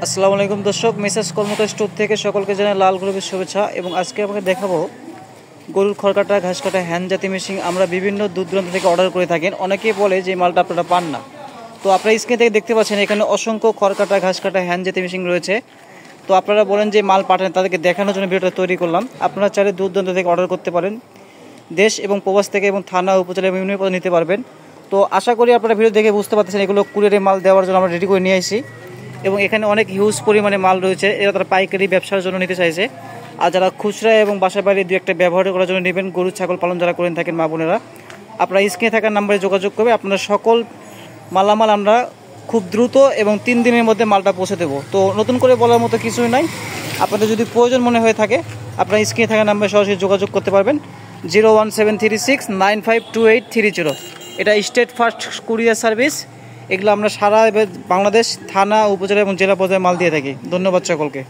আসসালামু আলাইকুম দর্শক, মেসেজ কর্মকার স্টোর থেকে সকলকে জানাই লাল গ্রুপের শুভেচ্ছা। এবং আজকে আমাকে দেখাবো গরুর খড় কাটা, ঘাস কাটা হ্যান্ড জাতি মেশিন। আমরা বিভিন্ন দূর দূরান্ত থেকে অর্ডার করে থাকেন। অনেকেই বলে যে মালটা আপনারা পান না। তো আপনারা স্ক্রিন থেকে দেখতে পাচ্ছেন এখানে অসংখ্য খড় কাটা, ঘাস কাটা হ্যান্ড জাতি মেশিন রয়েছে। তো আপনারা বলেন যে মাল পাঠান, তাদেরকে দেখানোর জন্য ভিডিওটা তৈরি করলাম। আপনারা চাইলে দূর দূরান্ত থেকে অর্ডার করতে পারেন, দেশ এবং প্রবাস থেকে, এবং থানা, উপজেলা এবং ইউনিয়ন পর্যন্ত নিতে পারবেন। তো আশা করি আপনারা ভিডিও দেখে বুঝতে পারতেছেন এগুলো কুরিয়ারে মাল দেওয়ার জন্য আমরা রেডি করে নিয়ে আসি। এবং এখানে অনেক হিউজ পরিমাণে মাল রয়েছে। এরা তারা পাইকারি ব্যবসার জন্য নিতে চাইছে। আর যারা খুচরা এবং বাসা বাড়ি দু একটা ব্যবহার করার জন্য নেবেন, গরু ছাগল পালন যারা করে থাকেন মা বোনেরা, আপনারা স্ক্রিনে থাকা নাম্বারে যোগাযোগ করবে। আপনার সকল মালামাল আমরা খুব দ্রুত এবং 3 দিনের মধ্যে মালটা পৌঁছে দেবো। তো নতুন করে বলার মতো কিছুই নাই। আপনাদের যদি প্রয়োজন মনে হয়ে থাকে আপনারা স্ক্রিনে থাকা নাম্বারে সরাসরি যোগাযোগ করতে পারবেন। 01736952830। এটা স্টেট ফার্স্ট কুরিয়ার সার্ভিস। এগুলো আমরা সারা বাংলাদেশ থানা, উপজেলা এবং জেলা পর্যায়ে মাল দিয়ে থাকি। ধন্যবাদ সকলকে।